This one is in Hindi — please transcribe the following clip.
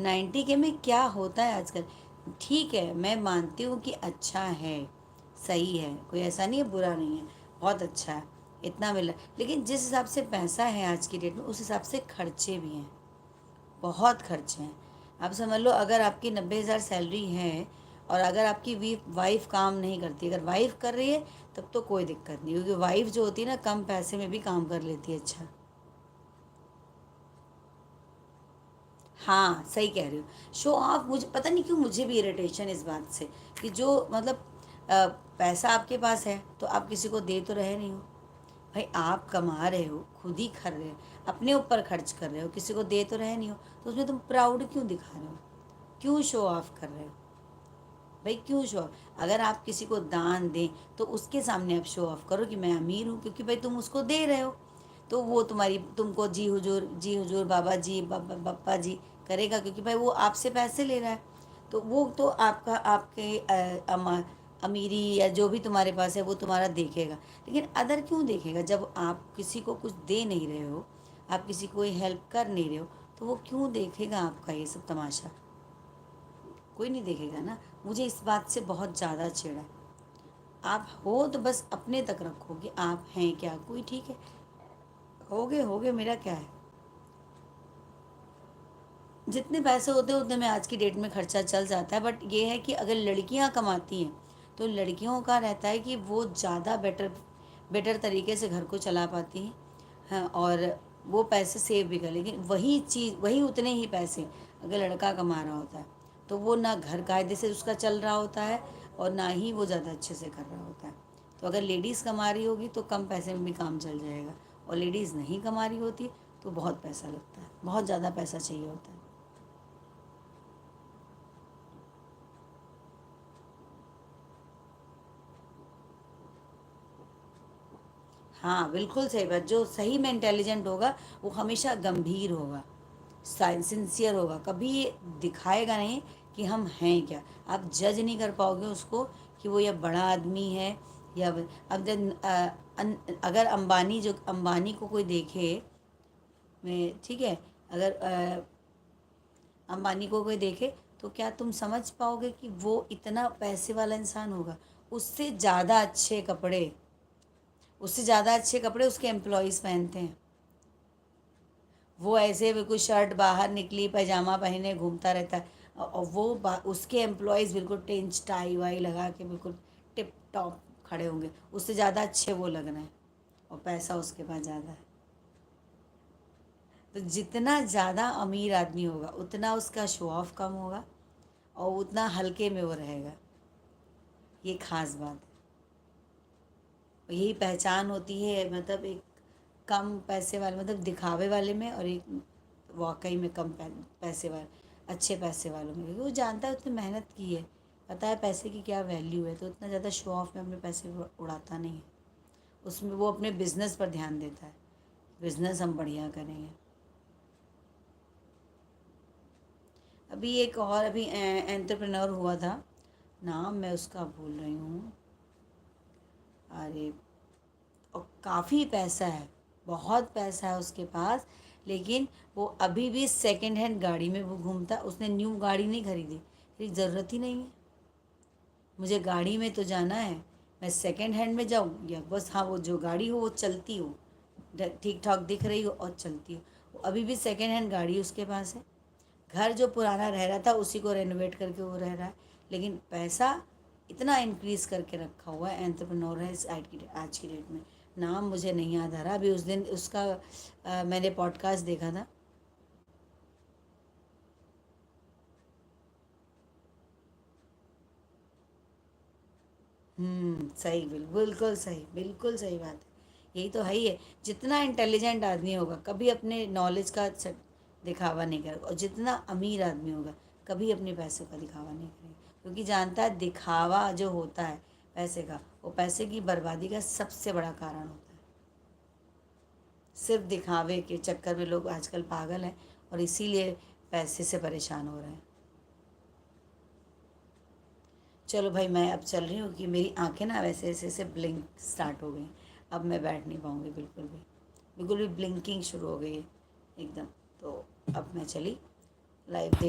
90 के में क्या होता है आजकल। ठीक है, मैं मानती हूँ कि अच्छा है, सही है, कोई ऐसा नहीं है बुरा नहीं है, बहुत अच्छा है, इतना मिला। लेकिन जिस हिसाब से पैसा है आज की डेट में, उस हिसाब से खर्चे भी हैं, बहुत खर्चे हैं। आप समझ लो, अगर आपकी 90,000 सैलरी है और अगर आपकी वी वाइफ काम नहीं करती, अगर वाइफ कर रही है तब तो कोई दिक्कत नहीं, क्योंकि वाइफ जो होती है ना, कम पैसे में भी काम कर लेती है अच्छा। हाँ, सही कह रही हो। शो ऑफ, मुझे पता नहीं क्यों मुझे भी इरिटेशन इस बात से कि जो मतलब पैसा आपके पास है तो आप किसी को दे तो रहे नहीं हो। भाई आप कमा रहे हो, खुद ही कर रहे हो, अपने ऊपर खर्च कर रहे हो, किसी को दे तो रहे नहीं हो, तो उसमें तुम प्राउड क्यों दिखा रहे हो, क्यों शो ऑफ कर रहे हो। भाई क्यों शो ऑफ, अगर आप किसी को दान दें तो उसके सामने आप शो ऑफ करो कि मैं अमीर हूँ, क्योंकि भाई तुम उसको दे रहे हो, तो वो तुम्हारी तुमको जी हुजूर बाबा जी बप्पा जी करेगा, क्योंकि भाई वो आपसे पैसे ले रहा है। तो वो तो आपका आपके अमीरी या जो भी तुम्हारे पास है वो तुम्हारा देखेगा। लेकिन अदर क्यों देखेगा, जब आप किसी को कुछ दे नहीं रहे हो, आप किसी को हेल्प कर नहीं रहे हो, तो वो क्यों देखेगा आपका ये सब तमाशा। कोई नहीं देखेगा ना। मुझे इस बात से बहुत ज़्यादा चिढ़ है। आप हो तो बस अपने तक रखो कि आप हैं क्या, कोई ठीक है, हो गए, मेरा क्या है। जितने पैसे होते हैं उतने में आज की डेट में खर्चा चल जाता है। बट ये है कि अगर लड़कियां कमाती हैं तो लड़कियों का रहता है कि वो ज़्यादा बेटर बेटर तरीके से घर को चला पाती हैं। हाँ, और वो पैसे सेव भी कर, लेकिन वही चीज़, वही उतने ही पैसे अगर लड़का कमा रहा होता है तो वो ना घर कायदे से उसका चल रहा होता है और ना ही वो ज़्यादा अच्छे से कर रहा होता है। तो अगर लेडीज़ कमा रही होगी तो कम पैसे में भी काम चल जाएगा, और लेडीज़ नहीं कमा रही होती तो बहुत पैसा लगता है, बहुत ज़्यादा पैसा चाहिए होता है। हाँ, बिल्कुल सही बात। जो सही में इंटेलिजेंट होगा वो हमेशा गंभीर होगा, सिंसियर होगा, कभी दिखाएगा नहीं कि हम हैं क्या। आप जज नहीं कर पाओगे उसको कि वो या बड़ा आदमी है या अब अगर अंबानी को कोई देखे, मैं ठीक है, अगर अंबानी को कोई देखे तो क्या तुम समझ पाओगे कि वो इतना पैसे वाला इंसान होगा। उससे ज़्यादा अच्छे कपड़े उससे ज़्यादा अच्छे कपड़े उसके एम्प्लॉयज़ पहनते हैं। वो ऐसे बिल्कुल शर्ट बाहर निकली पैजामा पहने घूमता रहता है, और वो उसके एम्प्लॉयज़ बिल्कुल टेंच टाई वाई लगा के बिल्कुल टिप टॉप खड़े होंगे, उससे ज़्यादा अच्छे वो लग रहे हैं, और पैसा उसके पास ज़्यादा है। तो जितना ज़्यादा अमीर आदमी होगा उतना उसका शो ऑफ कम होगा और उतना हल्के में वो रहेगा। ये खास बात है, और यही पहचान होती है, मतलब एक कम पैसे वाले, मतलब दिखावे वाले में, और एक वाकई में कम पैसे वाले, अच्छे पैसे वालों में, क्योंकि वो जानता है उसने मेहनत की है, पता है पैसे की क्या वैल्यू है, तो उतना ज़्यादा शो ऑफ में अपने पैसे उड़ाता नहीं है। उसमें वो अपने बिजनेस पर ध्यान देता है, बिजनेस हम बढ़िया करेंगे। अभी एक और अभी एंटरप्रेन्योर हुआ था, नाम मैं उसका भूल रही हूँ। अरे, और काफ़ी पैसा है, बहुत पैसा है उसके पास, लेकिन वो अभी भी सेकंड हैंड गाड़ी में वो घूमता है। उसने न्यू गाड़ी नहीं खरीदी, तेरी ज़रूरत ही नहीं है। मुझे गाड़ी में तो जाना है, मैं सेकंड हैंड में जाऊँ या बस, हाँ, वो जो गाड़ी हो वो चलती हो, ठीक ठाक दिख रही हो और चलती हो। वो अभी भी सेकंड हैंड गाड़ी उसके पास है। घर जो पुराना रह रहा था उसी को रेनोवेट करके वो रह रहा है, लेकिन पैसा इतना इंक्रीज़ करके रखा हुआ है। एंटरप्रेन्योर है इस आज की डेट में। नाम मुझे नहीं याद आ रहा अभी। उस दिन उसका मैंने पॉडकास्ट देखा था। सही, बिल्कुल सही, बिल्कुल सही बात है। यही तो है ही है। जितना इंटेलिजेंट आदमी होगा कभी अपने नॉलेज का दिखावा नहीं करेगा, और जितना अमीर आदमी होगा कभी अपने पैसों का दिखावा नहीं करेगा, क्योंकि जानता है दिखावा जो होता है पैसे का, वो पैसे की बर्बादी का सबसे बड़ा कारण होता है। सिर्फ दिखावे के चक्कर में लोग आजकल पागल हैं, और इसीलिए पैसे से परेशान हो रहे हैं। चलो भाई, मैं अब चल रही हूँ कि मेरी आंखें ना वैसे ऐसे ऐसे ब्लिंक स्टार्ट हो गई। अब मैं बैठ नहीं पाऊँगी बिल्कुल भी, बिल्कुल भी ब्लिंकिंग शुरू हो गई है एकदम। तो अब मैं चली लाइव देख